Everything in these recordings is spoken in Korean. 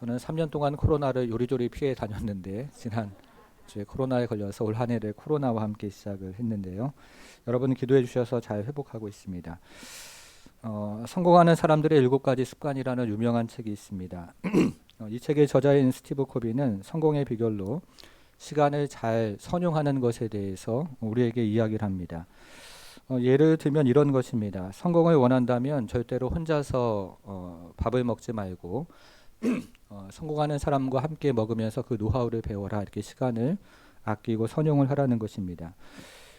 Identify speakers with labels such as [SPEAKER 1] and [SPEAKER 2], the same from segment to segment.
[SPEAKER 1] 저는 3년 동안 코로나를 요리조리 피해 다녔는데 지난 주에 코로나에 걸려서 올 한 해를 코로나와 함께 시작을 했는데요. 여러분 기도해 주셔서 잘 회복하고 있습니다. 성공하는 사람들의 7가지 습관이라는 유명한 책이 있습니다. 이 책의 저자인 스티브 코비는 성공의 비결로 시간을 잘 선용하는 것에 대해서 우리에게 이야기를 합니다. 예를 들면 이런 것입니다. 성공을 원한다면 절대로 혼자서 밥을 먹지 말고 성공하는 사람과 함께 먹으면서 그 노하우를 배워라. 이렇게 시간을 아끼고 선용을 하라는 것입니다.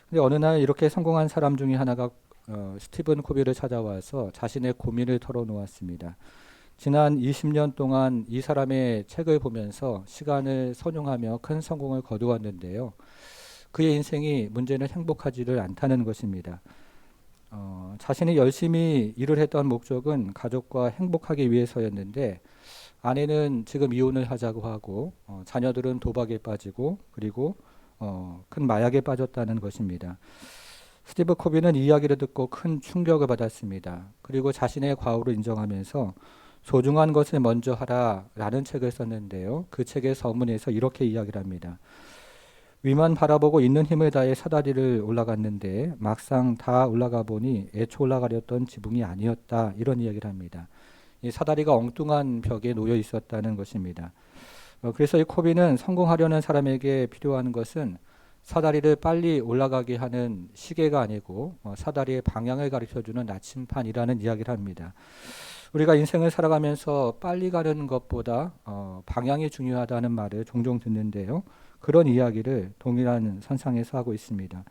[SPEAKER 1] 근데 어느 날 이렇게 성공한 사람 중에 하나가 스티븐 코비를 찾아와서 자신의 고민을 털어놓았습니다. 지난 20년 동안 이 사람의 책을 보면서 시간을 선용하며 큰 성공을 거두었는데요. 그의 인생이 문제는 행복하지를 않다는 것입니다. 자신이 열심히 일을 했던 목적은 가족과 행복하기 위해서였는데 아내는 지금 이혼을 하자고 하고 자녀들은 도박에 빠지고 그리고 큰 마약에 빠졌다는 것입니다. 스티브 코비는 이 이야기를 듣고 큰 충격을 받았습니다. 그리고 자신의 과오를 인정하면서 소중한 것을 먼저 하라라는 책을 썼는데요. 그 책의 서문에서 이렇게 이야기를 합니다. 위만 바라보고 있는 힘을 다해 사다리를 올라갔는데 막상 다 올라가 보니 애초 올라가려던 지붕이 아니었다. 이런 이야기를 합니다. 이 사다리가 엉뚱한 벽에 놓여 있었다는 것입니다. 그래서 이 코비는 성공하려는 사람에게 필요한 것은 사다리를 빨리 올라가게 하는 시계가 아니고 사다리의 방향을 가르쳐주는 나침판이라는 이야기를 합니다. 우리가 인생을 살아가면서 빨리 가는 것보다 방향이 중요하다는 말을 종종 듣는데요. 그런 이야기를 동일한 선상에서 하고 있습니다.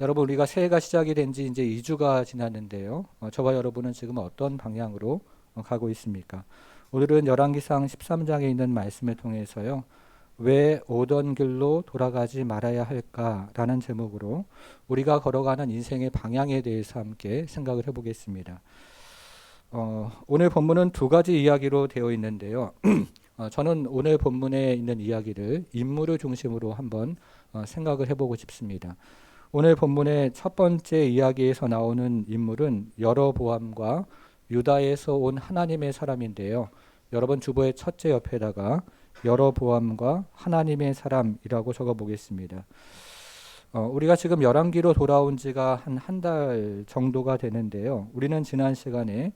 [SPEAKER 1] 여러분, 우리가 새해가 시작이 된 지 이제 2주가 지났는데요. 저와 여러분은 지금 어떤 방향으로 가고 있습니까? 오늘은 열왕기상 13장에 있는 말씀을 통해서요. 왜 오던 길로 돌아가지 말아야 할까라는 제목으로 우리가 걸어가는 인생의 방향에 대해서 함께 생각을 해보겠습니다. 오늘 본문은 2가지 이야기로 되어 있는데요. 저는 오늘 본문에 있는 이야기를 인물을 중심으로 한번 생각을 해보고 싶습니다. 오늘 본문의 첫 번째 이야기에서 나오는 인물은 여로보암과 유다에서 온 하나님의 사람인데요. 여러분 주보의 첫째 옆에다가 여로보암과 하나님의 사람이라고 적어 보겠습니다. 우리가 지금 열왕기로 돌아온 지가 한 달 정도가 되는데요. 우리는 지난 시간에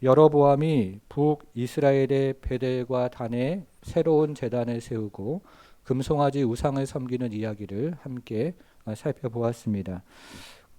[SPEAKER 1] 여로보암이 북이스라엘의 베델과 단에 새로운 제단을 세우고 금송아지 우상을 섬기는 이야기를 함께 살펴보았습니다.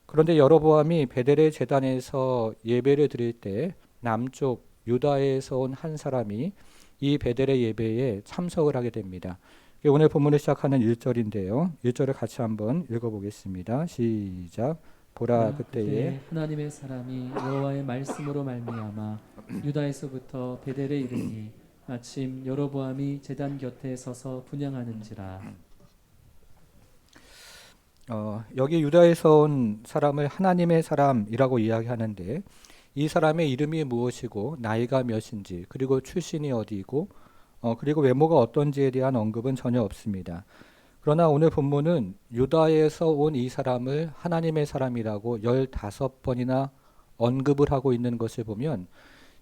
[SPEAKER 1] 그런데 여로보암이 베델의 제단에서 예배를 드릴 때 남쪽 유다에서 온 한 사람이 이 베델의 예배에 참석을 하게 됩니다. 오늘 본문을 시작하는 1절인데요. 1절을 같이 한번 읽어보겠습니다. 시작. 보라 그때에
[SPEAKER 2] 하나님의 사람이 여호와의 말씀으로 말미암아 유다에서부터 베델에 이르니 마침 여로보암이 제단 곁에 서서 분향하는지라.
[SPEAKER 1] 여기 유다에서 온 사람을 하나님의 사람이라고 이야기하는데 이 사람의 이름이 무엇이고 나이가 몇인지 그리고 출신이 어디이고 그리고 외모가 어떤지에 대한 언급은 전혀 없습니다. 그러나 오늘 본문은 유다에서 온 이 사람을 하나님의 사람이라고 15번이나 언급을 하고 있는 것을 보면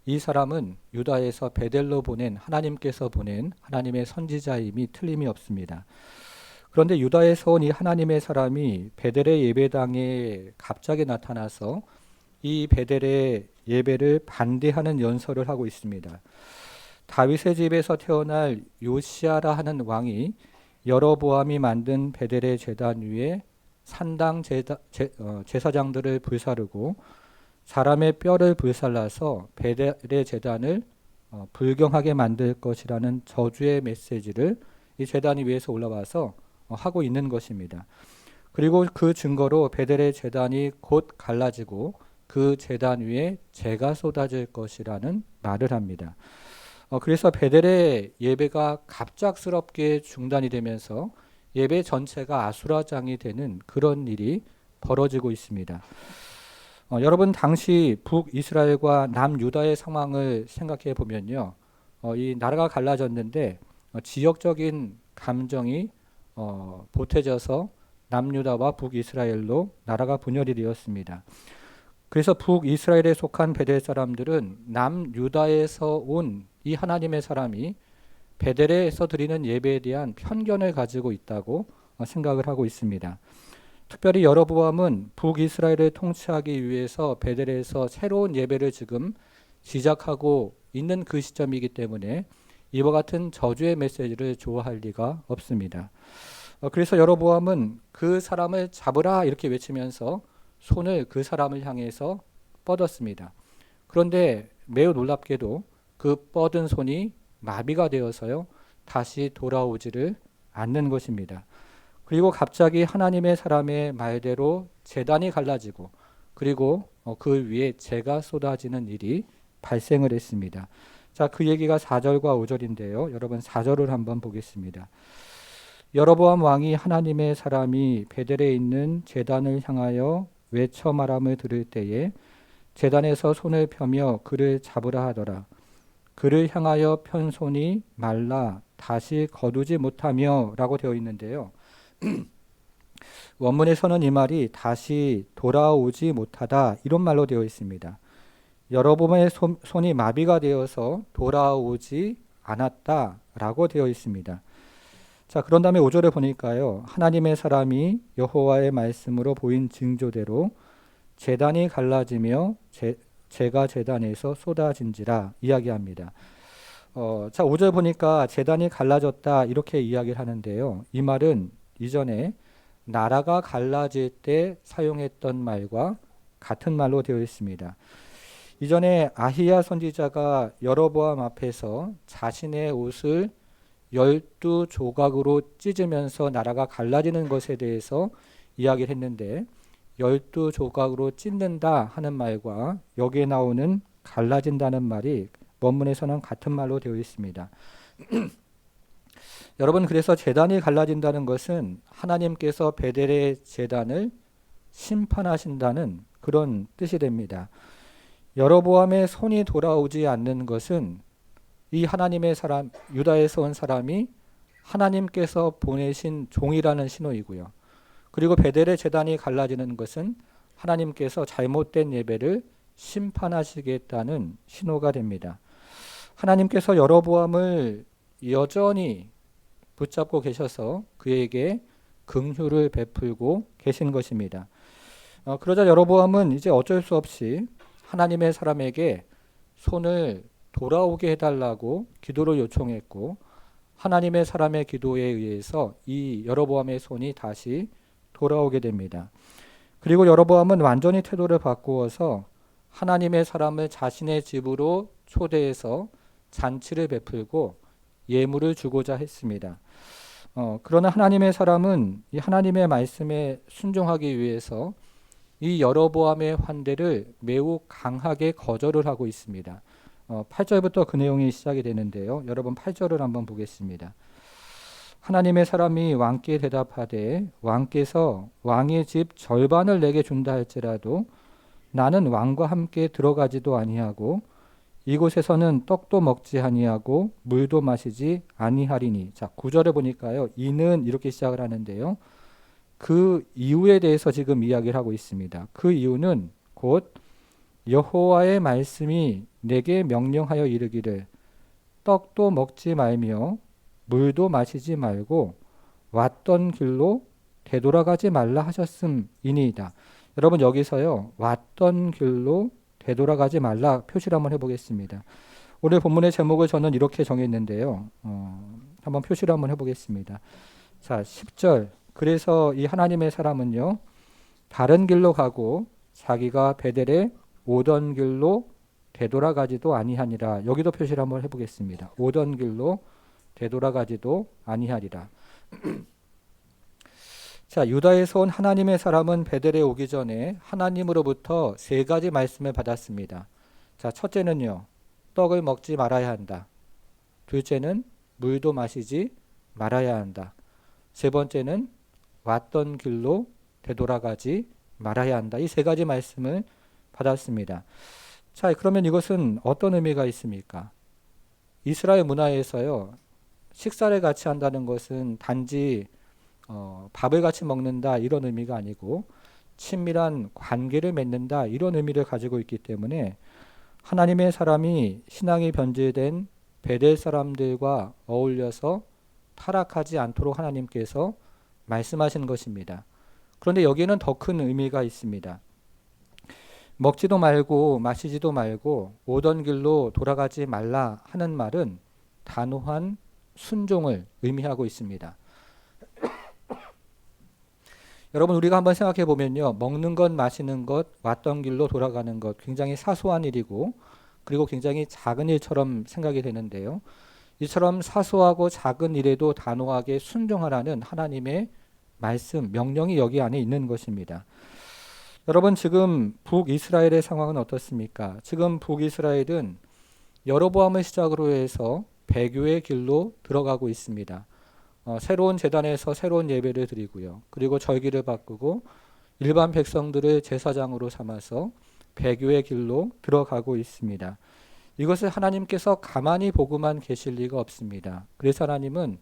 [SPEAKER 1] 이 사람은 유다에서 베델로 보낸 하나님께서 보낸 하나님의 선지자임이 틀림이 없습니다. 그런데 유다에서 온 이 하나님의 사람이 베델의 예배당에 갑자기 나타나서 이 베델의 예배를 반대하는 연설을 하고 있습니다. 다윗의 집에서 태어날 요시아라 하는 왕이 여로보암이 만든 베델의 제단 위에 산당 제사장들을 불사르고 사람의 뼈를 불살라서 베델의 제단을 불경하게 만들 것이라는 저주의 메시지를 이 제단 위에서 올라와서 하고 있는 것입니다. 그리고 그 증거로 베델의 제단이 곧 갈라지고 그 제단 위에 재가 쏟아질 것이라는 말을 합니다. 그래서 베델의 예배가 갑작스럽게 중단이 되면서 예배 전체가 아수라장이 되는 그런 일이 벌어지고 있습니다. 여러분 당시 북이스라엘과 남유다의 상황을 생각해 보면요. 이 나라가 갈라졌는데 지역적인 감정이 보태져서 남유다와 북이스라엘로 나라가 분열이 되었습니다. 그래서 북이스라엘에 속한 베델 사람들은 남유다에서 온 이 하나님의 사람이 베델에서 드리는 예배에 대한 편견을 가지고 있다고 생각을 하고 있습니다. 특별히 여로보암은 북이스라엘을 통치하기 위해서 베델에서 새로운 예배를 지금 시작하고 있는 그 시점이기 때문에 이와 같은 저주의 메시지를 좋아할 리가 없습니다. 그래서 여로보암은 그 사람을 잡으라 이렇게 외치면서 손을 그 사람을 향해서 뻗었습니다. 그런데 매우 놀랍게도 그 뻗은 손이 마비가 되어서요 다시 돌아오지를 않는 것입니다. 그리고 갑자기 하나님의 사람의 말대로 제단이 갈라지고 그리고 그 위에 재가 쏟아지는 일이 발생을 했습니다. 자, 그 얘기가 4절과 5절인데요. 여러분 4절을 한번 보겠습니다. 여로보암 왕이 하나님의 사람이 베델에 있는 제단을 향하여 외쳐 말함을 들을 때에 제단에서 손을 펴며 그를 잡으라 하더라. 그를 향하여 편 손이 말라 다시 거두지 못하며 라고 되어 있는데요. 원문에서는 이 말이 다시 돌아오지 못하다 이런 말로 되어 있습니다. 여로보암의 손이 마비가 되어서 돌아오지 않았다라고 되어 있습니다. 자, 그런 다음에 5절에 보니까요. 하나님의 사람이 여호와의 말씀으로 보인 징조대로 제단이 갈라지며 재가 제단에서 쏟아진지라 이야기합니다. 자, 5절 보니까 제단이 갈라졌다 이렇게 이야기를 하는데요. 이 말은 이전에 나라가 갈라질 때 사용했던 말과 같은 말로 되어 있습니다. 이전에 아히야 선지자가 여로보암 앞에서 자신의 옷을 12조각으로 찢으면서 나라가 갈라지는 것에 대해서 이야기를 했는데 12조각으로 찢는다 하는 말과 여기에 나오는 갈라진다는 말이 원문에서는 같은 말로 되어 있습니다. 여러분, 그래서 제단이 갈라진다는 것은 하나님께서 베델의 제단을 심판하신다는 그런 뜻이 됩니다. 여로보암의 손이 돌아오지 않는 것은 이 하나님의 사람, 유다에서 온 사람이 하나님께서 보내신 종이라는 신호이고요. 그리고 베델의 제단이 갈라지는 것은 하나님께서 잘못된 예배를 심판하시겠다는 신호가 됩니다. 하나님께서 여로보암을 여전히 붙잡고 계셔서 그에게 긍휼을 베풀고 계신 것입니다. 그러자 여로보암은 이제 어쩔 수 없이 하나님의 사람에게 손을 돌아오게 해달라고 기도를 요청했고 하나님의 사람의 기도에 의해서 이 여로보암의 손이 다시 돌아오게 됩니다. 그리고 여로보암은 완전히 태도를 바꾸어서 하나님의 사람을 자신의 집으로 초대해서 잔치를 베풀고 예물을 주고자 했습니다. 그러나 하나님의 사람은 이 하나님의 말씀에 순종하기 위해서 이 여로보암의 환대를 매우 강하게 거절을 하고 있습니다. 8절부터 그 내용이 시작이 되는데요. 여러분 8절을 한번 보겠습니다. 하나님의 사람이 왕께 대답하되 왕께서 왕의 집 절반을 내게 준다 할지라도 나는 왕과 함께 들어가지도 아니하고 이곳에서는 떡도 먹지 아니하고 물도 마시지 아니하리니. 자, 9절에 보니까요. 이는 이렇게 시작을 하는데요. 그 이유에 대해서 지금 이야기를 하고 있습니다. 그 이유는 곧 여호와의 말씀이 내게 명령하여 이르기를 떡도 먹지 말며 물도 마시지 말고 왔던 길로 되돌아가지 말라 하셨음이니이다. 여러분 여기서요. 왔던 길로 되돌아가지 말라 표시를 한번 해보겠습니다. 오늘 본문의 제목을 저는 이렇게 정했는데요. 한번 표시를 한번 해보겠습니다. 자, 10절. 그래서 이 하나님의 사람은요. 다른 길로 가고 자기가 베델에 오던 길로 되돌아가지도 아니하니라. 여기도 표시를 한번 해보겠습니다. 오던 길로 되돌아가지도 아니하리라. 자, 유다에서 온 하나님의 사람은 베델에 오기 전에 하나님으로부터 세 가지 말씀을 받았습니다. 자, 첫째는요. 떡을 먹지 말아야 한다. 둘째는 물도 마시지 말아야 한다. 세 번째는 왔던 길로 되돌아가지 말아야 한다. 이 세 가지 말씀을 받았습니다. 자, 그러면 이것은 어떤 의미가 있습니까? 이스라엘 문화에서요. 식사를 같이 한다는 것은 단지 밥을 같이 먹는다 이런 의미가 아니고 친밀한 관계를 맺는다 이런 의미를 가지고 있기 때문에 하나님의 사람이 신앙이 변질된 베델 사람들과 어울려서 타락하지 않도록 하나님께서 말씀하신 것입니다. 그런데 여기에는 더 큰 의미가 있습니다. 먹지도 말고 마시지도 말고 오던 길로 돌아가지 말라 하는 말은 단호한 순종을 의미하고 있습니다. 여러분, 우리가 한번 생각해 보면요, 먹는 것, 마시는 것, 왔던 길로 돌아가는 것, 굉장히 사소한 일이고 그리고 굉장히 작은 일처럼 생각이 되는데요, 이처럼 사소하고 작은 일에도 단호하게 순종하라는 하나님의 말씀, 명령이 여기 안에 있는 것입니다. 여러분, 지금 북이스라엘의 상황은 어떻습니까? 지금 북이스라엘은 여로보암을 시작으로 해서 배교의 길로 들어가고 있습니다. 새로운 제단에서 새로운 예배를 드리고요, 그리고 절기를 바꾸고 일반 백성들을 제사장으로 삼아서 배교의 길로 들어가고 있습니다. 이것을 하나님께서 가만히 보고만 계실 리가 없습니다. 그래서 하나님은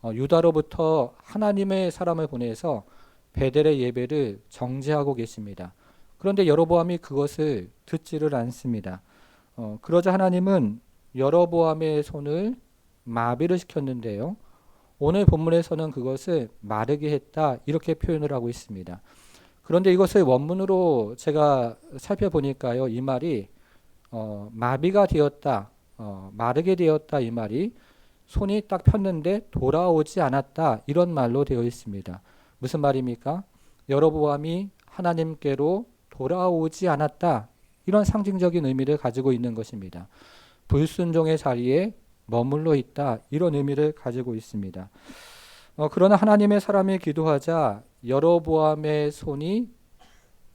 [SPEAKER 1] 유다로부터 하나님의 사람을 보내서 베델의 예배를 정지하고 계십니다. 그런데 여로보암이 그것을 듣지를 않습니다. 그러자 하나님은 여로보암의 손을 마비를 시켰는데요, 오늘 본문에서는 그것을 마르게 했다, 이렇게 표현을 하고 있습니다. 그런데 이것을 원문으로 제가 살펴보니까요, 이 말이 마비가 되었다, 마르게 되었다, 이 말이 손이 딱 폈는데 돌아오지 않았다, 이런 말로 되어 있습니다. 무슨 말입니까? 여로보암이 하나님께로 돌아오지 않았다, 이런 상징적인 의미를 가지고 있는 것입니다. 불순종의 자리에 머물러 있다, 이런 의미를 가지고 있습니다. 그러나 하나님의 사람이 기도하자 여로보암의 손이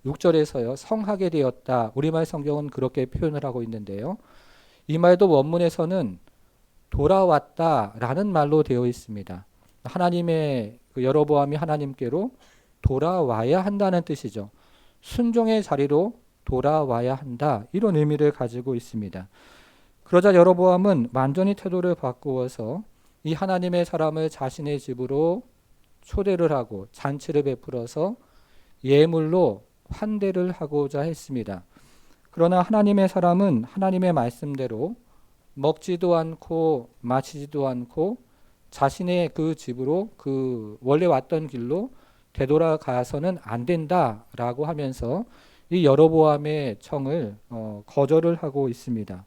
[SPEAKER 1] 6절에서요 성하게 되었다, 우리말 성경은 그렇게 표현을 하고 있는데요, 이 말도 원문에서는 돌아왔다라는 말로 되어 있습니다. 하나님의 여로보암이 하나님께로 돌아와야 한다는 뜻이죠. 순종의 자리로 돌아와야 한다, 이런 의미를 가지고 있습니다. 그러자 여로보암은 완전히 태도를 바꾸어서 이 하나님의 사람을 자신의 집으로 초대를 하고 잔치를 베풀어서 예물로 환대를 하고자 했습니다. 그러나 하나님의 사람은 하나님의 말씀대로 먹지도 않고 마시지도 않고 자신의 그 집으로, 그 원래 왔던 길로 되돌아가서는 안 된다라고 하면서 이 여로보암의 청을 거절을 하고 있습니다.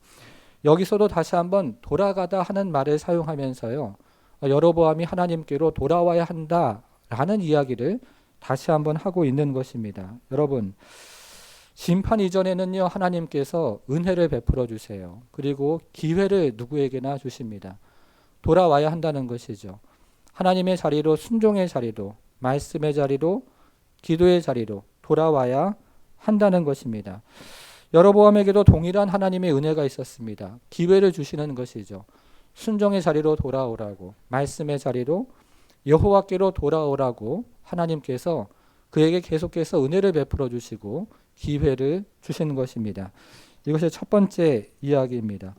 [SPEAKER 1] 여기서도 다시 한번 돌아가다 하는 말을 사용하면서요, 여로보암이 하나님께로 돌아와야 한다라는 이야기를 다시 한번 하고 있는 것입니다. 여러분, 심판 이전에는요, 하나님께서 은혜를 베풀어 주세요. 그리고 기회를 누구에게나 주십니다. 돌아와야 한다는 것이죠. 하나님의 자리로, 순종의 자리로, 말씀의 자리로, 기도의 자리로 돌아와야 한다는 것입니다. 여로보암에게도 동일한 하나님의 은혜가 있었습니다. 기회를 주시는 것이죠. 순종의 자리로 돌아오라고, 말씀의 자리로, 여호와께로 돌아오라고 하나님께서 그에게 계속해서 은혜를 베풀어 주시고 기회를 주시는 것입니다. 이것이 첫 번째 이야기입니다.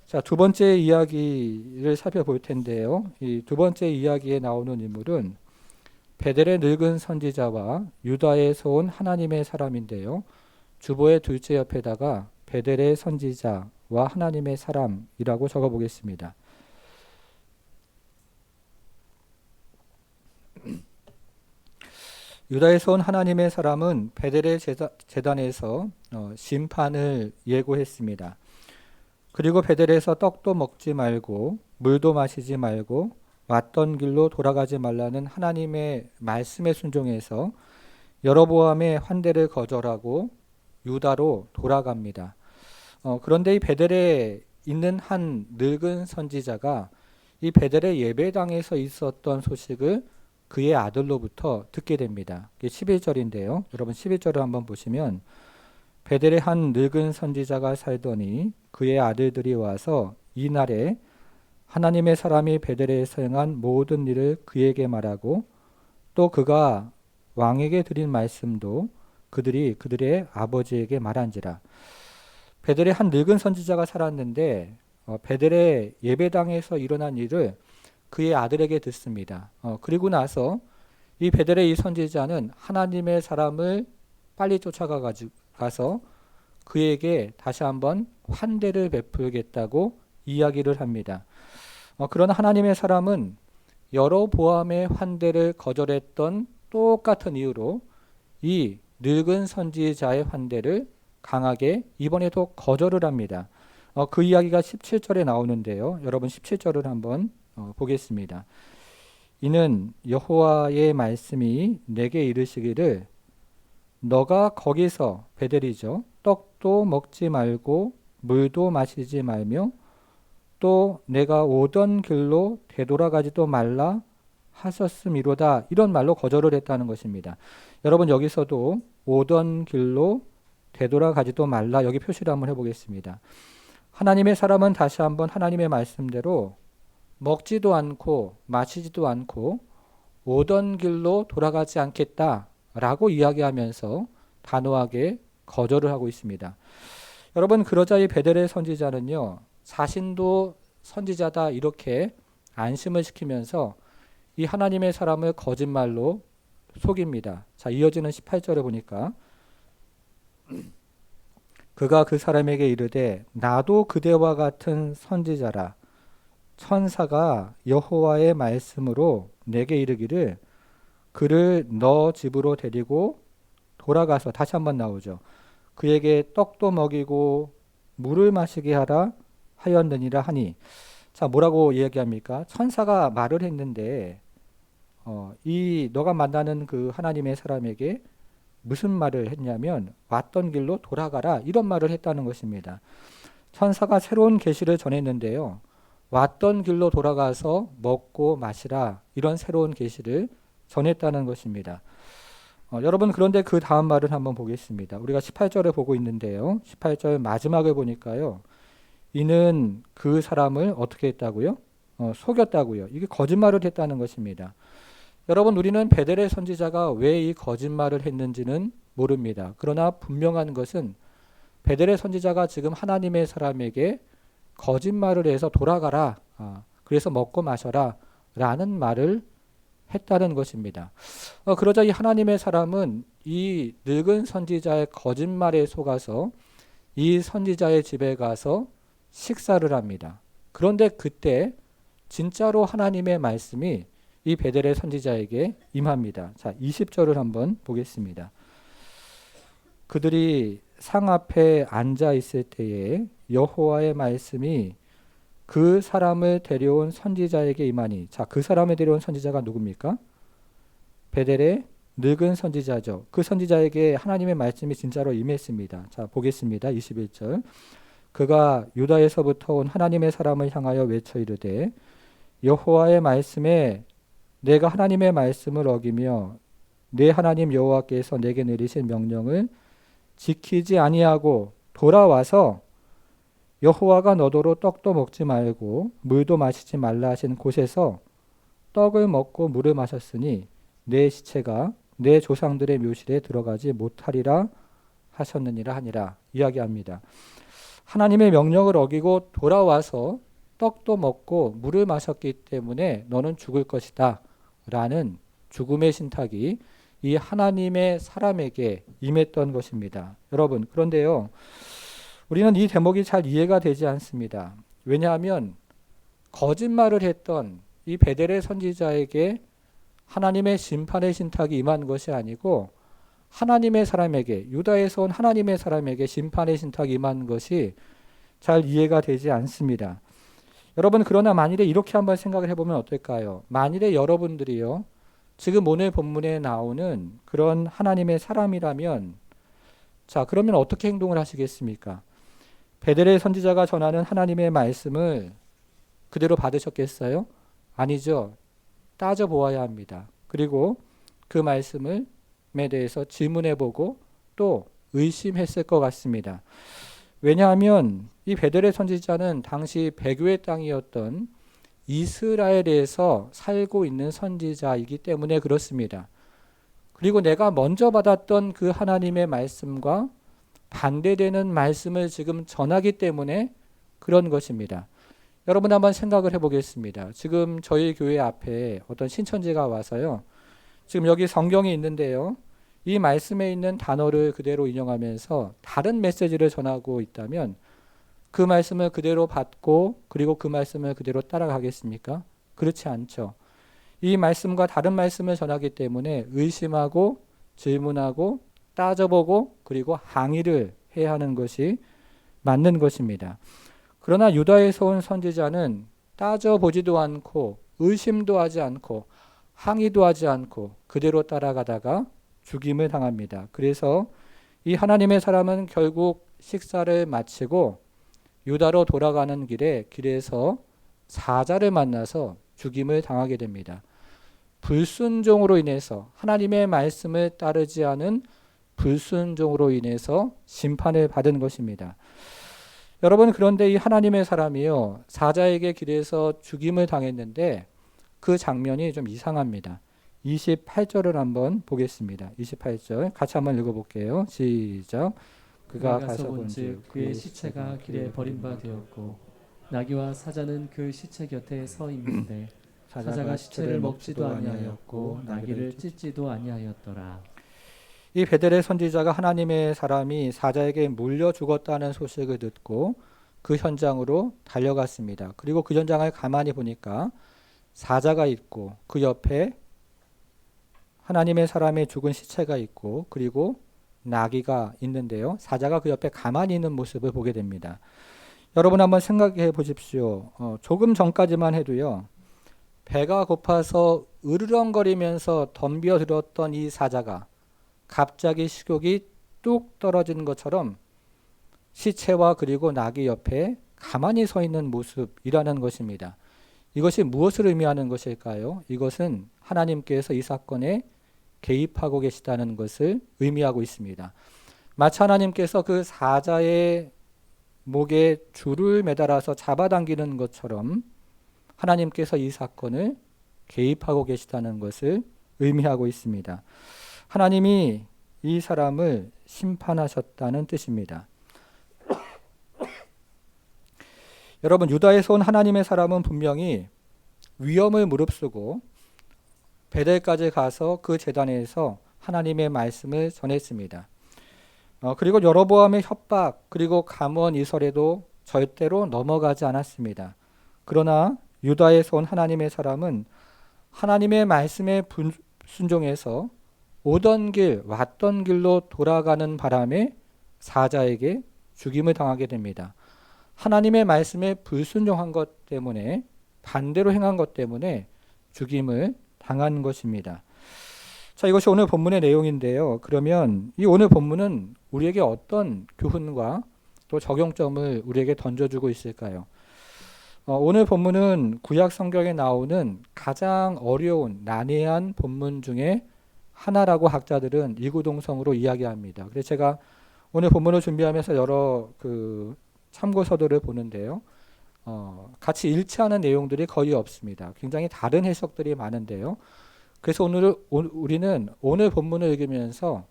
[SPEAKER 1] 자, 두 번째 이야기를 살펴볼 텐데요, 이 두 번째 이야기에 나오는 인물은 베델의 늙은 선지자와 유다에서 온 하나님의 사람인데요, 주보의 둘째 옆에다가 베델의 선지자와 하나님의 사람이라고 적어보겠습니다. 유다에서 온 하나님의 사람은 베델의 제단에서 심판을 예고했습니다. 그리고 베델에서 떡도 먹지 말고 물도 마시지 말고 왔던 길로 돌아가지 말라는 하나님의 말씀에 순종해서 여로보암의 환대를 거절하고 유다로 돌아갑니다. 그런데 이 베델에 있는 한 늙은 선지자가 이 베델의 예배당에서 있었던 소식을 그의 아들로부터 듣게 됩니다. 11절인데요. 여러분 11절을 한번 보시면, 베델의 한 늙은 선지자가 살더니 그의 아들들이 와서 이날에 하나님의 사람이 베델에서 행한 모든 일을 그에게 말하고 또 그가 왕에게 드린 말씀도 그들이 그들의 아버지에게 말한지라. 베델의 한 늙은 선지자가 살았는데 베델의 예배당에서 일어난 일을 그의 아들에게 듣습니다. 그리고 나서 이 베델의 이 선지자는 하나님의 사람을 빨리 쫓아가서 그에게 다시 한번 환대를 베풀겠다고 이야기를 합니다. 그러나 하나님의 사람은 여로보암의 환대를 거절했던 똑같은 이유로 이 늙은 선지자의 환대를 강하게 이번에도 거절을 합니다. 그 이야기가 17절에 나오는데요. 여러분 17절을 한번 보겠습니다. 이는 여호와의 말씀이 내게 이르시기를 너가 거기서 베델이죠. 떡도 먹지 말고 물도 마시지 말며 또 내가 오던 길로 되돌아가지도 말라 하셨음이로다. 이런 말로 거절을 했다는 것입니다. 여러분 여기서도 오던 길로 되돌아가지도 말라 여기 표시를 한번 해보겠습니다. 하나님의 사람은 다시 한번 하나님의 말씀대로 먹지도 않고 마시지도 않고 오던 길로 돌아가지 않겠다라고 이야기하면서 단호하게 거절을 하고 있습니다. 여러분 그러자 이 베델의 선지자는요. 자신도 선지자다 이렇게 안심을 시키면서 이 하나님의 사람을 거짓말로 속입니다. 자, 이어지는 18절에 보니까 그가 그 사람에게 이르되 나도 그대와 같은 선지자라. 천사가 여호와의 말씀으로 내게 이르기를 그를 너 집으로 데리고 돌아가서 다시 한번 나오죠. 그에게 떡도 먹이고 물을 마시게 하라 하였느니라 하니. 자, 뭐라고 이야기합니까? 천사가 말을 했는데 이 너가 만나는 그 하나님의 사람에게 무슨 말을 했냐면 왔던 길로 돌아가라 이런 말을 했다는 것입니다. 천사가 새로운 계시를 전했는데요. 왔던 길로 돌아가서 먹고 마시라 이런 새로운 계시를 전했다는 것입니다. 여러분 그런데 그 다음 말을 한번 보겠습니다. 우리가 18절을 보고 있는데요. 18절 마지막을 보니까요. 이는 그 사람을 어떻게 했다고요? 속였다고요. 이게 거짓말을 했다는 것입니다. 여러분 우리는 베델의 선지자가 왜 이 거짓말을 했는지는 모릅니다. 그러나 분명한 것은 베델의 선지자가 지금 하나님의 사람에게 거짓말을 해서 돌아가라. 그래서 먹고 마셔라. 라는 말을 했다는 것입니다. 그러자 이 하나님의 사람은 이 늙은 선지자의 거짓말에 속아서 이 선지자의 집에 가서 식사를 합니다. 그런데 그때 진짜로 하나님의 말씀이 이 베델의 선지자에게 임합니다. 자, 20절을 한번 보겠습니다. 그들이 상 앞에 앉아 있을 때에 여호와의 말씀이 그 사람을 데려온 선지자에게 임하니. 자, 그 사람을 데려온 선지자가 누굽니까? 베델의 늙은 선지자죠. 그 선지자에게 하나님의 말씀이 진짜로 임했습니다. 자, 보겠습니다. 21절. 그가 유다에서부터 온 하나님의 사람을 향하여 외쳐 이르되 여호와의 말씀에 내가 하나님의 말씀을 어기며 내 하나님 여호와께서 내게 내리신 명령을 지키지 아니하고 돌아와서 여호와가 너더러 떡도 먹지 말고 물도 마시지 말라 하신 곳에서 떡을 먹고 물을 마셨으니 내 시체가 내 조상들의 묘실에 들어가지 못하리라 하셨느니라 하니라 이야기합니다. 하나님의 명령을 어기고 돌아와서 떡도 먹고 물을 마셨기 때문에 너는 죽을 것이다 라는 죽음의 신탁이 이 하나님의 사람에게 임했던 것입니다. 여러분 그런데요 우리는 이 대목이 잘 이해가 되지 않습니다. 왜냐하면 거짓말을 했던 이 베델의 선지자에게 하나님의 심판의 신탁이 임한 것이 아니고 하나님의 사람에게 유다에서 온 하나님의 사람에게 심판의 신탁이 임한 것이 잘 이해가 되지 않습니다. 여러분 그러나 만일에 이렇게 한번 생각을 해보면 어떨까요? 만일에 여러분들이요 지금 오늘 본문에 나오는 그런 하나님의 사람이라면 자 그러면 어떻게 행동을 하시겠습니까? 베델의 선지자가 전하는 하나님의 말씀을 그대로 받으셨겠어요? 아니죠. 따져보아야 합니다. 그리고 그 말씀에 대해서 질문해보고 또 의심했을 것 같습니다. 왜냐하면 이 베델의 선지자는 당시 배교의 땅이었던 이스라엘에서 살고 있는 선지자이기 때문에 그렇습니다. 그리고 내가 먼저 받았던 그 하나님의 말씀과 반대되는 말씀을 지금 전하기 때문에 그런 것입니다. 여러분 한번 생각을 해보겠습니다. 지금 저희 교회 앞에 어떤 신천지가 와서요. 지금 여기 성경이 있는데요. 이 말씀에 있는 단어를 그대로 인용하면서 다른 메시지를 전하고 있다면 그 말씀을 그대로 받고 그리고 그 말씀을 그대로 따라가겠습니까? 그렇지 않죠. 이 말씀과 다른 말씀을 전하기 때문에 의심하고 질문하고 따져보고 그리고 항의를 해야 하는 것이 맞는 것입니다. 그러나 유다에서 온 선지자는 따져보지도 않고 의심도 하지 않고 항의도 하지 않고 그대로 따라가다가 죽임을 당합니다. 그래서 이 하나님의 사람은 결국 식사를 마치고 유다로 돌아가는 길에서 사자를 만나서 죽임을 당하게 됩니다. 불순종으로 인해서 하나님의 말씀을 따르지 않은 불순종으로 인해서 심판을 받은 것입니다. 여러분, 그런데 이 하나님의 사람이요, 사자에게 길에서 죽임을 당했는데 그 장면이 좀 이상합니다. 28절을 한번 보겠습니다. 28절 같이 한번 읽어볼게요. 시작.
[SPEAKER 2] 그가 가서 본즉 그의 시체가 길에 버림받았고 나귀와 사자는 그 시체 곁에 서 있는데 사자가 시체를 먹지도 아니하였고 나귀를 찢지도 아니하였더라.
[SPEAKER 1] 이 베델의 선지자가 하나님의 사람이 사자에게 물려 죽었다는 소식을 듣고 그 현장으로 달려갔습니다. 그리고 그 현장을 가만히 보니까 사자가 있고 그 옆에 하나님의 사람의 죽은 시체가 있고 그리고 나귀가 있는데요. 사자가 그 옆에 가만히 있는 모습을 보게 됩니다. 여러분 한번 생각해 보십시오. 조금 전까지만 해도요. 배가 고파서 으르렁거리면서 덤벼들었던 이 사자가 갑자기 식욕이 뚝 떨어진 것처럼 시체와 그리고 나귀 옆에 가만히 서 있는 모습이라는 것입니다. 이것이 무엇을 의미하는 것일까요? 이것은 하나님께서 이 사건에 개입하고 계시다는 것을 의미하고 있습니다. 마치 하나님께서 그 사자의 목에 줄을 매달아서 잡아당기는 것처럼 하나님께서 이 사건을 개입하고 계시다는 것을 의미하고 있습니다. 하나님이 이 사람을 심판하셨다는 뜻입니다. 여러분, 유다에서 온 하나님의 사람은 분명히 위험을 무릅쓰고 베델까지 가서 그 제단에서 하나님의 말씀을 전했습니다. 그리고 여로보암의 협박 그리고 감원 이설에도 절대로 넘어가지 않았습니다. 그러나 유다에서 온 하나님의 사람은 하나님의 말씀에 순종해서 오던 길 왔던 길로 돌아가는 바람에 사자에게 죽임을 당하게 됩니다. 하나님의 말씀에 불순종한 것 때문에 반대로 행한 것 때문에 죽임을 당한 것입니다. 자, 이것이 오늘 본문의 내용인데요. 그러면 이 오늘 본문은 우리에게 어떤 교훈과 또 적용점을 우리에게 던져주고 있을까요? 오늘 본문은 구약 성경에 나오는 가장 어려운 난해한 본문 중에 하나라고 학자들은 이구동성으로 이야기합니다. 그래서 제가 오늘 본문을 준비하면서 여러 참고서들을 보는데요. 같이 일치하는 내용들이 거의 없습니다. 굉장히 다른 해석들이 많은데요. 그래서 우리는 오늘 본문을 읽으면서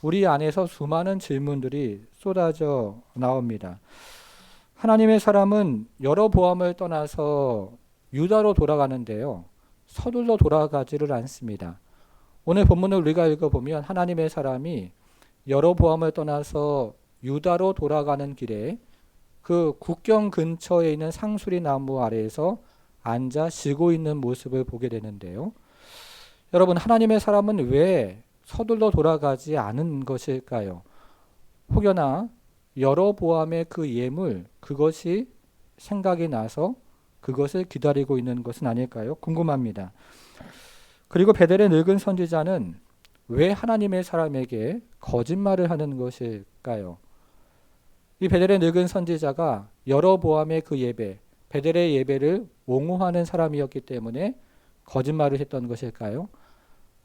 [SPEAKER 1] 우리 안에서 수많은 질문들이 쏟아져 나옵니다. 하나님의 사람은 여로보암을 떠나서 유다로 돌아가는데요. 서둘러 돌아가지를 않습니다. 오늘 본문을 우리가 읽어보면 하나님의 사람이 여로보암을 떠나서 유다로 돌아가는 길에 그 국경 근처에 있는 상수리 나무 아래에서 앉아 쉬고 있는 모습을 보게 되는데요. 여러분, 하나님의 사람은 왜 서둘러 돌아가지 않은 것일까요? 혹여나 여로보암의 그 예물, 그것이 생각이 나서 그것을 기다리고 있는 것은 아닐까요? 궁금합니다. 그리고 베델의 늙은 선지자는 왜 하나님의 사람에게 거짓말을 하는 것일까요? 이 베델의 늙은 선지자가 여로보암의 그 예배, 베델의 예배를 옹호하는 사람이었기 때문에 거짓말을 했던 것일까요?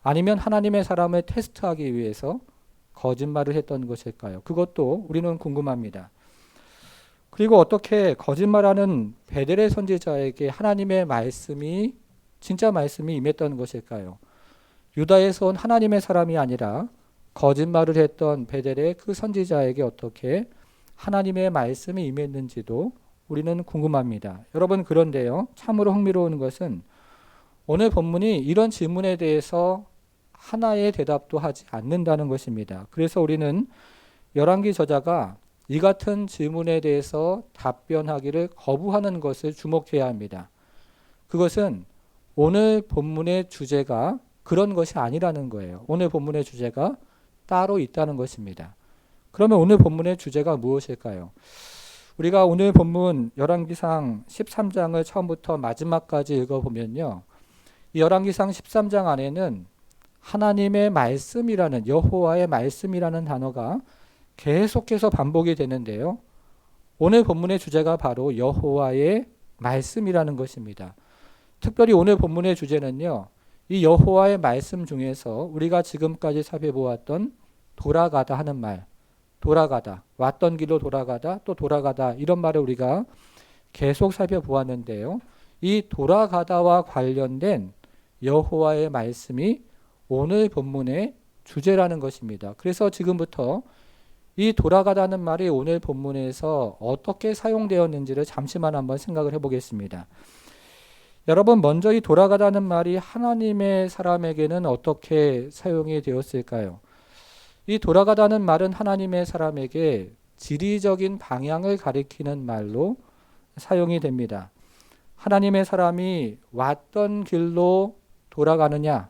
[SPEAKER 1] 아니면 하나님의 사람을 테스트하기 위해서 거짓말을 했던 것일까요? 그것도 우리는 궁금합니다. 그리고 어떻게 거짓말하는 베델의 선지자에게 하나님의 말씀이 진짜 말씀이 임했던 것일까요? 유다에서 온 하나님의 사람이 아니라 거짓말을 했던 베델의 그 선지자에게 어떻게 하나님의 말씀이 임했는지도 우리는 궁금합니다. 여러분, 그런데요, 참으로 흥미로운 것은 오늘 본문이 이런 질문에 대해서 하나의 대답도 하지 않는다는 것입니다. 그래서 우리는 열왕기 저자가 이 같은 질문에 대해서 답변하기를 거부하는 것을 주목해야 합니다. 그것은 오늘 본문의 주제가 그런 것이 아니라는 거예요. 오늘 본문의 주제가 따로 있다는 것입니다. 그러면 오늘 본문의 주제가 무엇일까요? 우리가 오늘 본문 열왕기상 13장을 처음부터 마지막까지 읽어보면요. 이 열왕기상 13장 안에는 하나님의 말씀이라는, 여호와의 말씀이라는 단어가 계속해서 반복이 되는데요. 오늘 본문의 주제가 바로 여호와의 말씀이라는 것입니다. 특별히 오늘 본문의 주제는요. 이 여호와의 말씀 중에서 우리가 지금까지 살펴보았던 돌아가다 하는 말, 돌아가다, 왔던 길로 돌아가다, 또 돌아가다, 이런 말을 우리가 계속 살펴보았는데요. 이 돌아가다와 관련된 여호와의 말씀이 오늘 본문의 주제라는 것입니다. 그래서 지금부터 이 돌아가다는 말이 오늘 본문에서 어떻게 사용되었는지를 잠시만 한번 생각을 해보겠습니다. 여러분, 먼저 이 돌아가다는 말이 하나님의 사람에게는 어떻게 사용이 되었을까요? 이 돌아가다는 말은 하나님의 사람에게 지리적인 방향을 가리키는 말로 사용이 됩니다. 하나님의 사람이 왔던 길로 돌아가느냐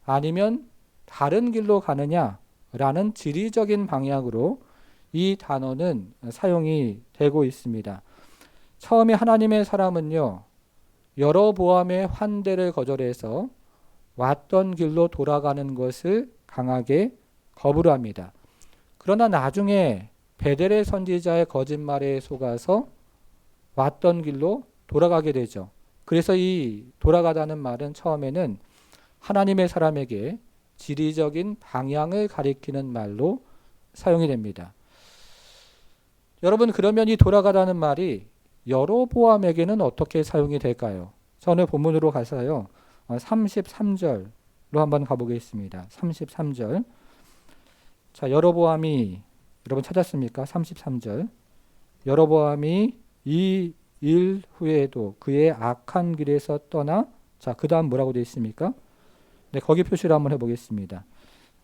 [SPEAKER 1] 아니면 다른 길로 가느냐라는 지리적인 방향으로 이 단어는 사용이 되고 있습니다. 처음에 하나님의 사람은요, 여로보암의 환대를 거절해서 왔던 길로 돌아가는 것을 강하게 거부를 합니다. 그러나 나중에 베델의 선지자의 거짓말에 속아서 왔던 길로 돌아가게 되죠. 그래서 이 돌아가다는 말은 처음에는 하나님의 사람에게 지리적인 방향을 가리키는 말로 사용이 됩니다. 여러분, 그러면 이 돌아가다는 말이 여로보암에게는 어떻게 사용이 될까요? 저는 본문으로 가서요. 33절로 한번 가보겠습니다. 33절. 자, 여로보암이, 여러분 찾았습니까? 33절. 여로보암이 이 일 후에도 그의 악한 길에서 떠나, 자, 그 다음 뭐라고 되어 있습니까? 네, 거기 표시를 한번 해보겠습니다.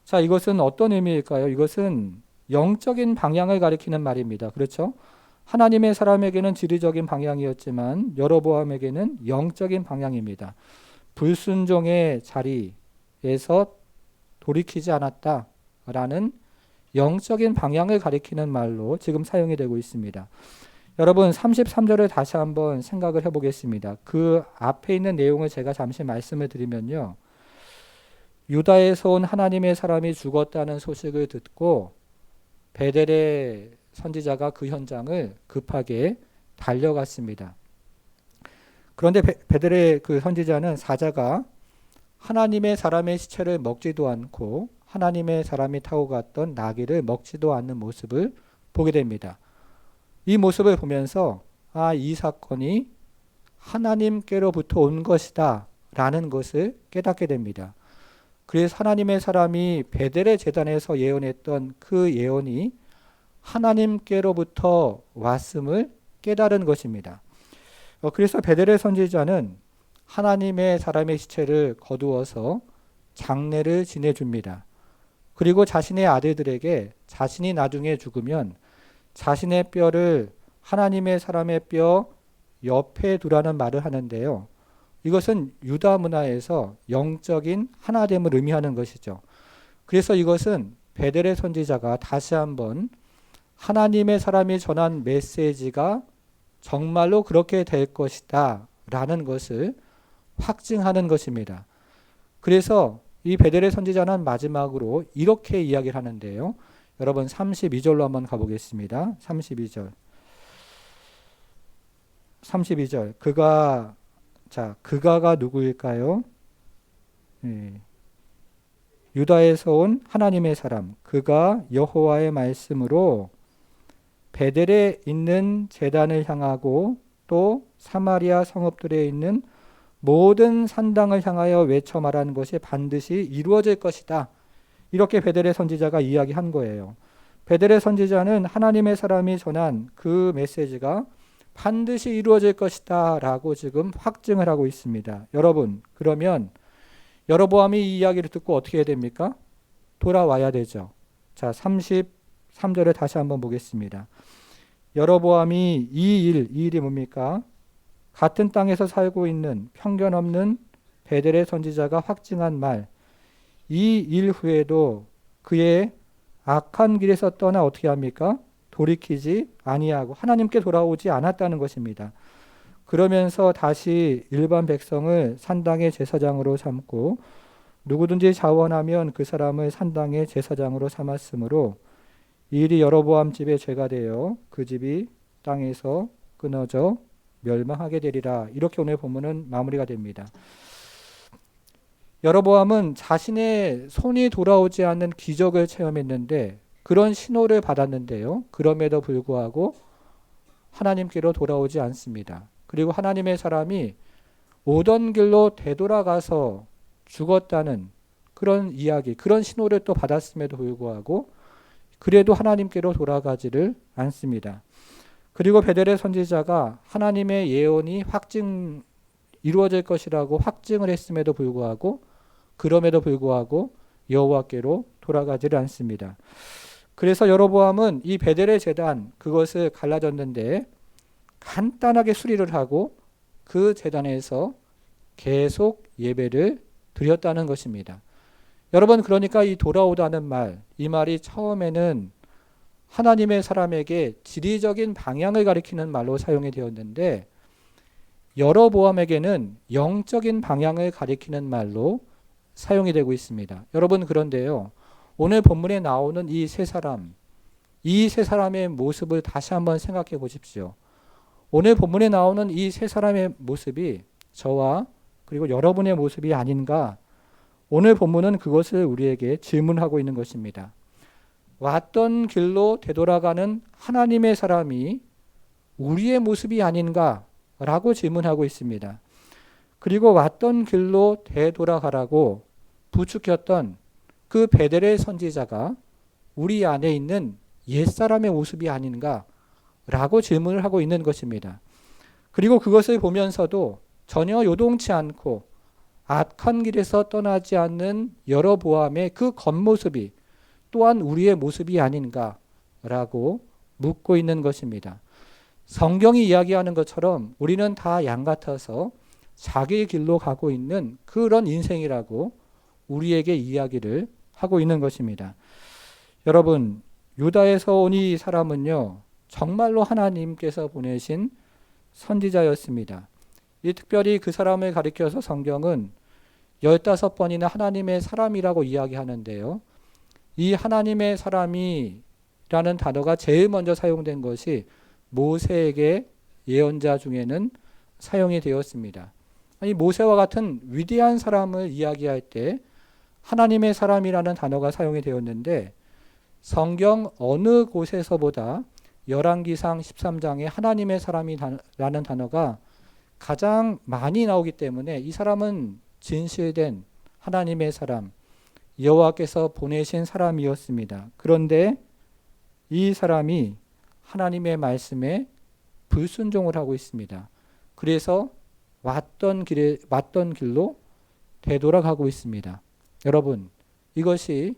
[SPEAKER 1] 자, 이것은 어떤 의미일까요? 이것은 영적인 방향을 가리키는 말입니다. 그렇죠? 하나님의 사람에게는 지리적인 방향이었지만 여로보암에게는 영적인 방향입니다. 불순종의 자리에서 돌이키지 않았다라는 영적인 방향을 가리키는 말로 지금 사용이 되고 있습니다. 여러분, 33절을 다시 한번 생각을 해보겠습니다. 그 앞에 있는 내용을 제가 잠시 말씀을 드리면요. 유다에서 온 하나님의 사람이 죽었다는 소식을 듣고 베델의 선지자가 그 현장을 급하게 달려갔습니다. 그런데 베델의 그 선지자는 사자가 하나님의 사람의 시체를 먹지도 않고 하나님의 사람이 타고 갔던 나귀를 먹지도 않는 모습을 보게 됩니다. 이 모습을 보면서 이 사건이 하나님께로부터 온 것이다 라는 것을 깨닫게 됩니다. 그래서 하나님의 사람이 베델의 제단에서 예언했던 그 예언이 하나님께로부터 왔음을 깨달은 것입니다. 그래서 베델의 선지자는 하나님의 사람의 시체를 거두어서 장례를 지내줍니다. 그리고 자신의 아들들에게 자신이 나중에 죽으면 자신의 뼈를 하나님의 사람의 뼈 옆에 두라는 말을 하는데요. 이것은 유다 문화에서 영적인 하나됨을 의미하는 것이죠. 그래서 이것은 베델의 선지자가 다시 한번 하나님의 사람이 전한 메시지가 정말로 그렇게 될 것이다 라는 것을 확증하는 것입니다. 그래서 이 베델의 선지자는 마지막으로 이렇게 이야기를 하는데요. 여러분 32절로 한번 가보겠습니다. 32절. 그가가 누구일까요? 유다에서 온 하나님의 사람, 그가 여호와의 말씀으로 베델에 있는 제단을 향하고 또 사마리아 성읍들에 있는 모든 산당을 향하여 외쳐 말하는 것이 반드시 이루어질 것이다. 이렇게 베델의 선지자가 이야기한 거예요. 베델의 선지자는 하나님의 사람이 전한 그 메시지가 반드시 이루어질 것이다 라고 지금 확증을 하고 있습니다. 여러분, 그러면 여로보암이 이 이야기를 듣고 어떻게 해야 됩니까? 돌아와야 되죠. 자, 3절을 다시 한번 보겠습니다. 여로보암이 이 일이 뭡니까? 같은 땅에서 살고 있는 편견 없는 베델의 선지자가 확증한 말, 이 일 후에도 그의 악한 길에서 떠나 어떻게 합니까? 돌이키지 아니하고 하나님께 돌아오지 않았다는 것입니다. 그러면서 다시 일반 백성을 산당의 제사장으로 삼고 누구든지 자원하면 그 사람을 산당의 제사장으로 삼았으므로 이 일이 여로보암 집의 죄가 되어 그 집이 땅에서 끊어져 멸망하게 되리라. 이렇게 오늘 본문은 마무리가 됩니다. 여로보암은 자신의 손이 돌아오지 않는 기적을 체험했는데 그런 신호를 받았는데요. 그럼에도 불구하고 하나님께로 돌아오지 않습니다. 그리고 하나님의 사람이 오던 길로 되돌아가서 죽었다는 그런 이야기, 그런 신호를 또 받았음에도 불구하고 그래도 하나님께로 돌아가지를 않습니다. 그리고 베델의 선지자가 하나님의 예언이 이루어질 것이라고 확증을 했음에도 불구하고 그럼에도 불구하고 여호와께로 돌아가지를 않습니다. 그래서 여로보암은 이 베델의 제단 그것을 갈라졌는데 간단하게 수리를 하고 그 제단에서 계속 예배를 드렸다는 것입니다. 여러분, 그러니까 이 돌아오다는 말, 이 말이 처음에는 하나님의 사람에게 지리적인 방향을 가리키는 말로 사용이 되었는데 여로보암에게는 영적인 방향을 가리키는 말로 사용이 되고 있습니다. 여러분, 그런데요, 오늘 본문에 나오는 이 세 사람의 모습을 다시 한번 생각해 보십시오. 오늘 본문에 나오는 이 세 사람의 모습이 저와 그리고 여러분의 모습이 아닌가? 오늘 본문은 그것을 우리에게 질문하고 있는 것입니다. 왔던 길로 되돌아가는 하나님의 사람이 우리의 모습이 아닌가? 라고 질문하고 있습니다. 그리고 왔던 길로 되돌아가라고 부추겼던 그 베델의 선지자가 우리 안에 있는 옛사람의 모습이 아닌가? 라고 질문을 하고 있는 것입니다. 그리고 그것을 보면서도 전혀 요동치 않고 악한 길에서 떠나지 않는 여로보암의 그 겉모습이 또한 우리의 모습이 아닌가라고 묻고 있는 것입니다. 성경이 이야기하는 것처럼 우리는 다 양 같아서 자기의 길로 가고 있는 그런 인생이라고 우리에게 이야기를 하고 있는 것입니다. 여러분, 유다에서 온 이 사람은요, 정말로 하나님께서 보내신 선지자였습니다. 이 특별히 그 사람을 가리켜서 성경은 15번이나 하나님의 사람이라고 이야기하는데요. 이 하나님의 사람이라는 단어가 제일 먼저 사용된 것이 모세에게 예언자 중에는 사용이 되었습니다. 아니, 모세와 같은 위대한 사람을 이야기할 때 하나님의 사람이라는 단어가 사용이 되었는데 성경 어느 곳에서보다 열왕기상 13장에 하나님의 사람이라는 단어가 가장 많이 나오기 때문에 이 사람은 진실된 하나님의 사람, 여호와께서 보내신 사람이었습니다. 그런데 이 사람이 하나님의 말씀에 불순종을 하고 있습니다. 그래서 왔던 길로 되돌아가고 있습니다. 여러분, 이것이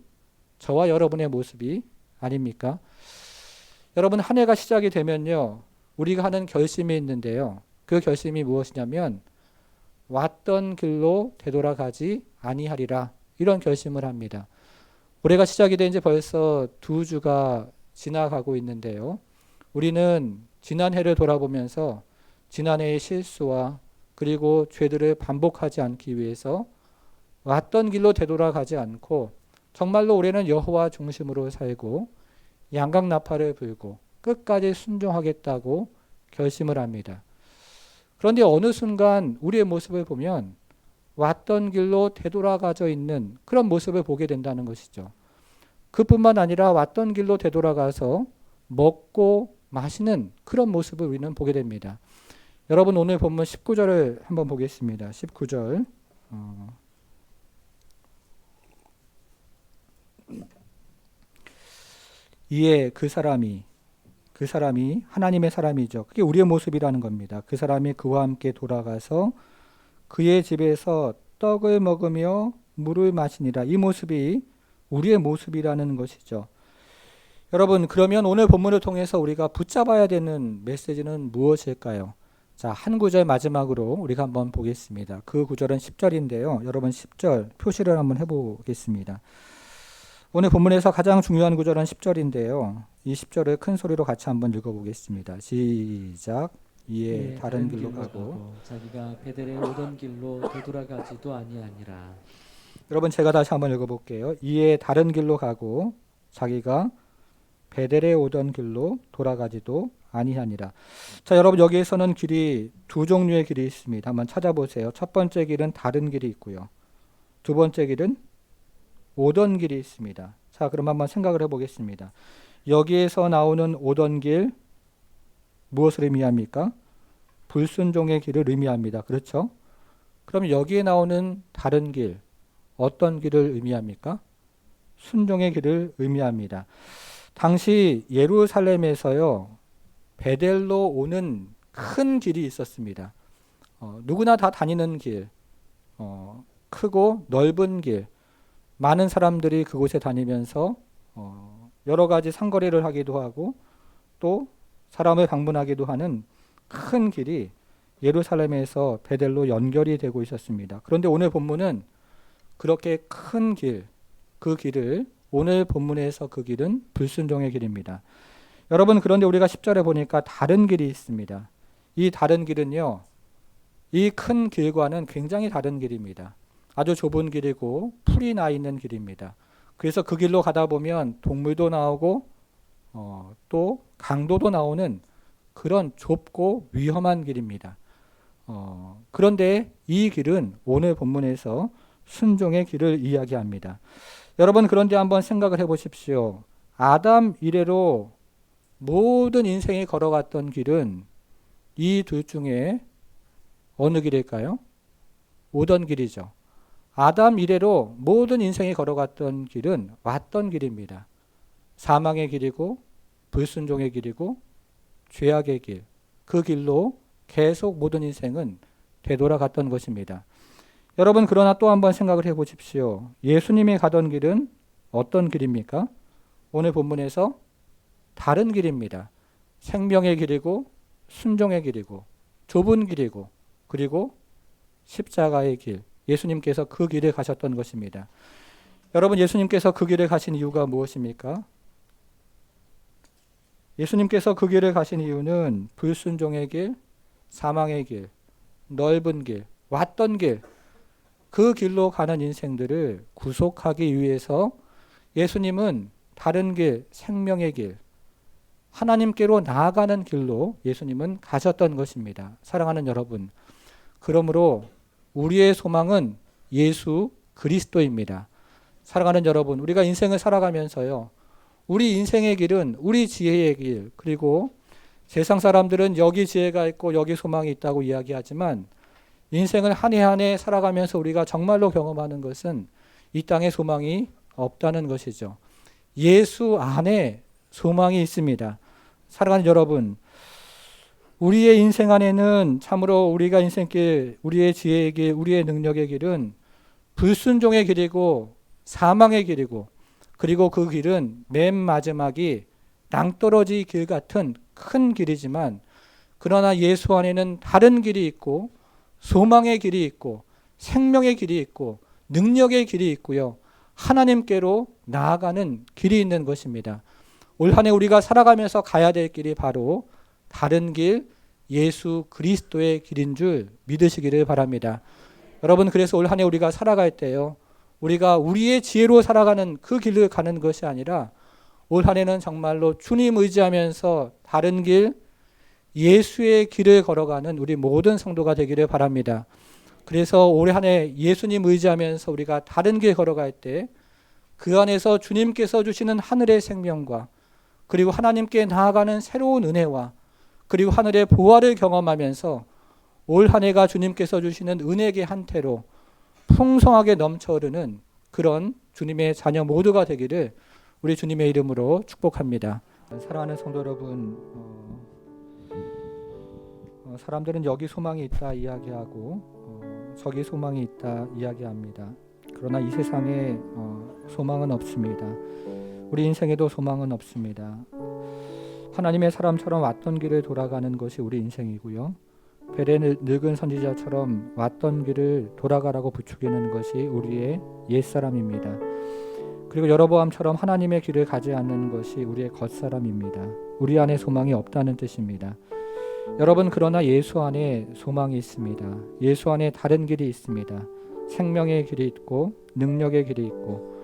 [SPEAKER 1] 저와 여러분의 모습이 아닙니까? 여러분, 한 해가 시작이 되면요, 우리가 하는 결심이 있는데요. 그 결심이 무엇이냐면 왔던 길로 되돌아가지 아니하리라, 이런 결심을 합니다. 올해가 시작이 된 지 벌써 2주가 지나가고 있는데요. 우리는 지난 해를 돌아보면서 지난해의 실수와 그리고 죄들을 반복하지 않기 위해서 왔던 길로 되돌아가지 않고 정말로 올해는 여호와 중심으로 살고 양각나팔을 불고 끝까지 순종하겠다고 결심을 합니다. 그런데 어느 순간 우리의 모습을 보면 왔던 길로 되돌아가져 있는 그런 모습을 보게 된다는 것이죠. 그뿐만 아니라 왔던 길로 되돌아가서 먹고 마시는 그런 모습을 우리는 보게 됩니다. 여러분, 오늘 본문 19절을 한번 보겠습니다. 19절. 이에 그 사람이 하나님의 사람이죠. 그게 우리의 모습이라는 겁니다. 그 사람이 그와 함께 돌아가서 그의 집에서 떡을 먹으며 물을 마시니라. 이 모습이 우리의 모습이라는 것이죠. 여러분, 그러면 오늘 본문을 통해서 우리가 붙잡아야 되는 메시지는 무엇일까요? 자, 한 구절 마지막으로 우리가 한번 보겠습니다. 그 구절은 10절인데요. 여러분 10절 표시를 한번 해보겠습니다. 오늘 본문에서 가장 중요한 구절은 10절인데요. 이 10절을 큰 소리로 같이 한번 읽어보겠습니다. 시작. 이에 다른 길로 가고
[SPEAKER 2] 자기가 베델에 오던 길로 되돌아가지도 아니하니라.
[SPEAKER 1] 여러분, 제가 다시 한번 읽어볼게요. 이에 다른 길로 가고 자기가 베델에 오던 길로 돌아가지도 아니하니라. 자, 여러분, 여기에서는 길이 두 종류의 길이 있습니다. 한번 찾아보세요. 첫 번째 길은 다른 길이 있고요. 두 번째 길은 오던 길이 있습니다. 자, 그럼 한번 생각을 해보겠습니다. 여기에서 나오는 오던 길, 무엇을 의미합니까? 불순종의 길을 의미합니다. 그렇죠? 그럼 여기에 나오는 다른 길, 어떤 길을 의미합니까? 순종의 길을 의미합니다. 당시 예루살렘에서요, 베델로 오는 큰 길이 있었습니다. 누구나 다 다니는 길, 크고 넓은 길, 많은 사람들이 그곳에 다니면서 여러 가지 상거래를 하기도 하고 또 사람을 방문하기도 하는 큰 길이 예루살렘에서 베델로 연결이 되고 있었습니다. 그런데 오늘 본문은 그렇게 큰 길, 그 길을 오늘 본문에서 그 길은 불순종의 길입니다. 여러분, 그런데 우리가 10절에 보니까 다른 길이 있습니다. 이 다른 길은요, 이 큰 길과는 굉장히 다른 길입니다. 아주 좁은 길이고 풀이 나 있는 길입니다. 그래서 그 길로 가다 보면 동물도 나오고 또 강도도 나오는 그런 좁고 위험한 길입니다. 그런데 이 길은 오늘 본문에서 순종의 길을 이야기합니다. 여러분, 그런데 한번 생각을 해보십시오. 아담 이래로 모든 인생이 걸어갔던 길은 이 둘 중에 어느 길일까요? 오던 길이죠. 아담 이래로 모든 인생이 걸어갔던 길은 왔던 길입니다. 사망의 길이고 불순종의 길이고 죄악의 길, 그 길로 계속 모든 인생은 되돌아갔던 것입니다. 여러분, 그러나 또 한번 생각을 해보십시오. 예수님이 가던 길은 어떤 길입니까? 오늘 본문에서 다른 길입니다. 생명의 길이고 순종의 길이고 좁은 길이고 그리고 십자가의 길, 예수님께서 그 길을 가셨던 것입니다. 여러분, 예수님께서 그 길을 가신 이유가 무엇입니까? 예수님께서 그 길을 가신 이유는 불순종의 길, 사망의 길, 넓은 길, 왔던 길, 그 길로 가는 인생들을 구속하기 위해서 예수님은 다른 길, 생명의 길, 하나님께로 나아가는 길로 예수님은 가셨던 것입니다. 사랑하는 여러분, 그러므로 우리의 소망은 예수 그리스도입니다. 사랑하는 여러분, 우리가 인생을 살아가면서요, 우리 인생의 길은 우리 지혜의 길, 그리고 세상 사람들은 여기 지혜가 있고 여기 소망이 있다고 이야기하지만 인생을 한 해 한 해 살아가면서 우리가 정말로 경험하는 것은 이 땅에 소망이 없다는 것이죠. 예수 안에 소망이 있습니다. 사랑하는 여러분, 우리의 인생 안에는 참으로 우리가 인생길, 우리의 지혜의 길, 우리의 능력의 길은 불순종의 길이고 사망의 길이고 그리고 그 길은 맨 마지막이 낭떠러지 길 같은 큰 길이지만 그러나 예수 안에는 다른 길이 있고 소망의 길이 있고 생명의 길이 있고 능력의 길이 있고요. 하나님께로 나아가는 길이 있는 것입니다. 올 한 해 우리가 살아가면서 가야 될 길이 바로 다른 길, 예수 그리스도의 길인 줄 믿으시기를 바랍니다. 여러분, 그래서 올 한 해 우리가 살아갈 때요, 우리가 우리의 지혜로 살아가는 그 길을 가는 것이 아니라 올 한 해는 정말로 주님 의지하면서 다른 길, 예수의 길을 걸어가는 우리 모든 성도가 되기를 바랍니다. 그래서 올 한 해 예수님 의지하면서 우리가 다른 길 걸어갈 때 그 안에서 주님께서 주시는 하늘의 생명과 그리고 하나님께 나아가는 새로운 은혜와 그리고 하늘의 보화를 경험하면서 올 한 해가 주님께서 주시는 은혜의 한태로 풍성하게 넘쳐 흐르는 그런 주님의 자녀 모두가 되기를 우리 주님의 이름으로 축복합니다. 사랑하는 성도 여러분, 사람들은 여기 소망이 있다 이야기하고 저기 소망이 있다 이야기합니다. 그러나 이 세상에 소망은 없습니다. 우리 인생에도 소망은 없습니다. 하나님의 사람처럼 왔던 길을 돌아가는 것이 우리 인생이고요. 베레 늙은 선지자처럼 왔던 길을 돌아가라고 부추기는 것이 우리의 옛사람입니다. 그리고 여로보암처럼 하나님의 길을 가지 않는 것이 우리의 겉사람입니다. 우리 안에 소망이 없다는 뜻입니다. 여러분, 그러나 예수 안에 소망이 있습니다. 예수 안에 다른 길이 있습니다. 생명의 길이 있고 능력의 길이 있고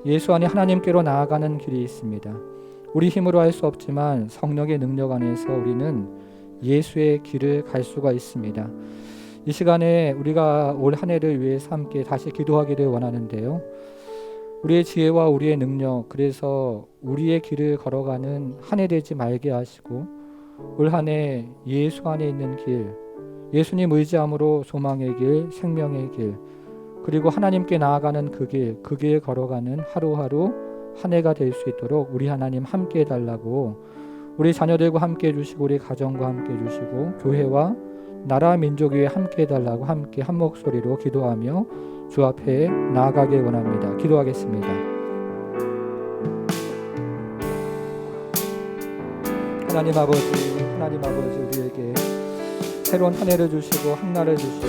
[SPEAKER 1] 예수 안에 하나님께로 나아가는 길이 있습니다. 우리 힘으로 할 수 없지만 성령의 능력 안에서 우리는 예수의 길을 갈 수가 있습니다. 이 시간에 우리가 올 한 해를 위해서 함께 다시 기도하기를 원하는데요. 우리의 지혜와 우리의 능력, 그래서 우리의 길을 걸어가는 한 해 되지 말게 하시고 올 한 해 예수 안에 있는 길, 예수님 의지함으로 소망의 길, 생명의 길, 그리고 하나님께 나아가는 그 길 걸어가는 하루하루 한 해가 될 수 있도록 우리 하나님 함께 해달라고, 우리 자녀들과 함께 해주시고 우리 가정과 함께 해주시고 교회와 나라 민족 위에 함께 해달라고 함께 한 목소리로 기도하며 주 앞에 나아가길 원합니다. 기도하겠습니다. 하나님 아버지 우리에게 새로운 한 해를 주시고 한 날을 주시고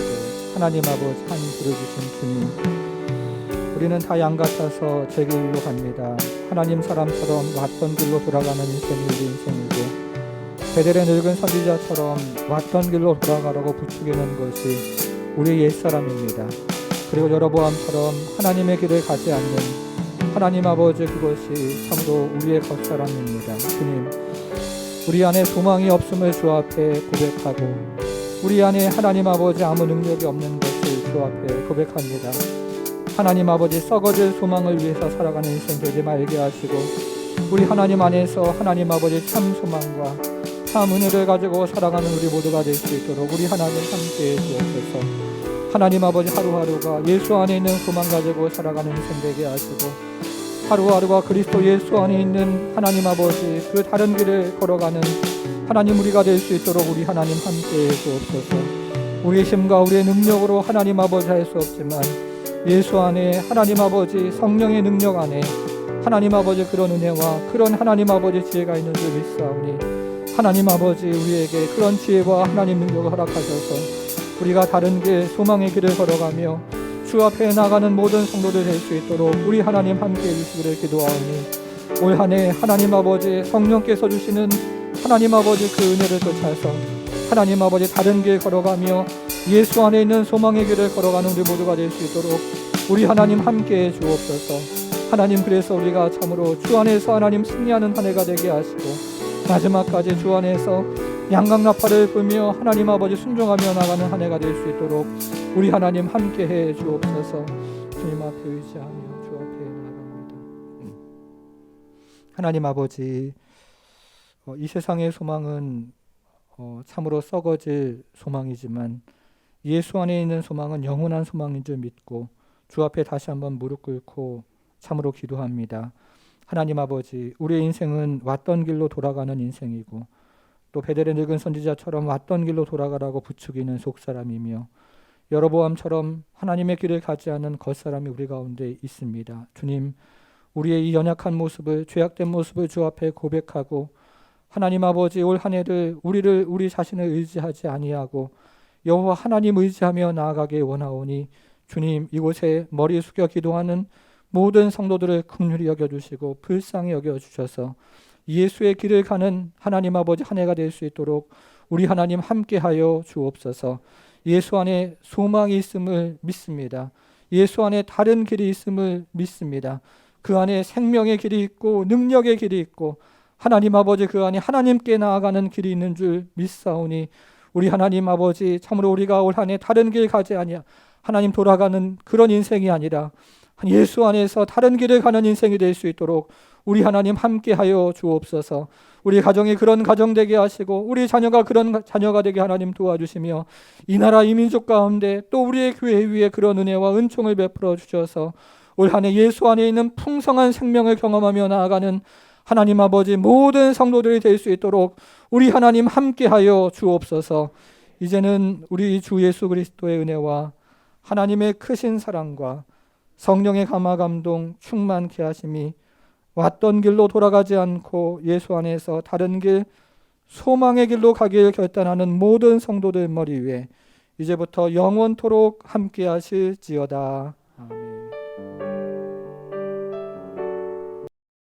[SPEAKER 1] 하나님 아버지 한 길을 주신 주님, 우리는 다 양 같아서 제 길로 갑니다. 하나님 사람처럼 왔던 길로 돌아가는 인생이 우리 인생이고 베델의 늙은 선지자처럼 왔던 길로 돌아가라고 부추기는 것이 우리의 옛사람입니다. 그리고 여로보암처럼 하나님의 길을 가지 않는 하나님 아버지, 그것이 참으로 우리의 겉사람입니다. 주님, 우리 안에 소망이 없음을 주 앞에 고백하고 우리 안에 하나님 아버지 아무 능력이 없는 것을 주 앞에 고백합니다. 하나님 아버지, 썩어질 소망을 위해서 살아가는 인생 되지 말게 하시고 우리 하나님 안에서 하나님 아버지 참 소망과 참 은혜를 가지고 살아가는 우리 모두가 될 수 있도록 우리 하나님 함께해 주옵소서. 하나님 아버지, 하루하루가 예수 안에 있는 소망 가지고 살아가는 인생 되게 하시고 하루하루가 그리스도 예수 안에 있는 하나님 아버지 그 다른 길을 걸어가는 하나님 우리가 될 수 있도록 우리 하나님 함께해 주옵소서. 우리의 힘과 우리의 능력으로 하나님 아버지 할 수 없지만 예수 안에 하나님 아버지 성령의 능력 안에 하나님 아버지 그런 은혜와 그런 하나님 아버지 지혜가 있는 줄 믿사오니 하나님 아버지 우리에게 그런 지혜와 하나님 능력을 허락하셔서 우리가 다른 길 소망의 길을 걸어가며 주 앞에 나가는 모든 성도들 될 수 있도록 우리 하나님 함께해 주시기를 기도하오니 올 한 해 하나님 아버지 성령께서 주시는 하나님 아버지 그 은혜를 쫓아서 하나님 아버지 다른 길 걸어가며 예수 안에 있는 소망의 길을 걸어가는 우리 모두가 될 수 있도록 우리 하나님 함께해 주옵소서. 하나님, 그래서 우리가 참으로 주 안에서 하나님 승리하는 한 해가 되게 하시고 마지막까지 주 안에서 양강나팔을 불며 하나님 아버지 순종하며 나가는 한 해가 될 수 있도록 우리 하나님 함께해 주옵소서. 주님 앞에 의지하며 주 앞에 나아갑니다. 하나님 아버지, 이 세상의 소망은 참으로 썩어질 소망이지만 예수 안에 있는 소망은 영원한 소망인 줄 믿고 주 앞에 다시 한번 무릎 꿇고 참으로 기도합니다. 하나님 아버지, 우리의 인생은 왔던 길로 돌아가는 인생이고 또 베델의 늙은 선지자처럼 왔던 길로 돌아가라고 부추기는 속사람이며 여로보암처럼 하나님의 길을 가지 않는 겉사람이 우리 가운데 있습니다. 주님, 우리의 이 연약한 모습을, 죄악된 모습을 주 앞에 고백하고 하나님 아버지 올 한 해를 우리 자신을 의지하지 아니하고 여호와 하나님 의지하며 나아가길 원하오니 주님, 이곳에 머리 숙여 기도하는 모든 성도들을 긍휼히 여겨주시고 불쌍히 여겨주셔서 예수의 길을 가는 하나님 아버지 한 해가 될 수 있도록 우리 하나님 함께하여 주옵소서. 예수 안에 소망이 있음을 믿습니다. 예수 안에 다른 길이 있음을 믿습니다. 그 안에 생명의 길이 있고 능력의 길이 있고 하나님 아버지 그 안에 하나님께 나아가는 길이 있는 줄 믿사오니 우리 하나님 아버지, 참으로 우리가 올 한 해 다른 길 가지 아니하 하나님 돌아가는 그런 인생이 아니라 예수 안에서 다른 길을 가는 인생이 될 수 있도록 우리 하나님 함께하여 주옵소서. 우리 가정이 그런 가정 되게 하시고 우리 자녀가 그런 자녀가 되게 하나님 도와주시며 이 나라 이 민족 가운데 또 우리의 교회 위에 그런 은혜와 은총을 베풀어 주셔서 올 한 해 예수 안에 있는 풍성한 생명을 경험하며 나아가는 하나님 아버지 모든 성도들이 될 수 있도록 우리 하나님 함께하여 주옵소서. 이제는 우리 주 예수 그리스도의 은혜와 하나님의 크신 사랑과 성령의 감화 감동 충만케 하심이 왔던 길로 돌아가지 않고 예수 안에서 다른 길, 소망의 길로 가길 결단하는 모든 성도들 머리 위에 이제부터 영원토록 함께 하실지어다.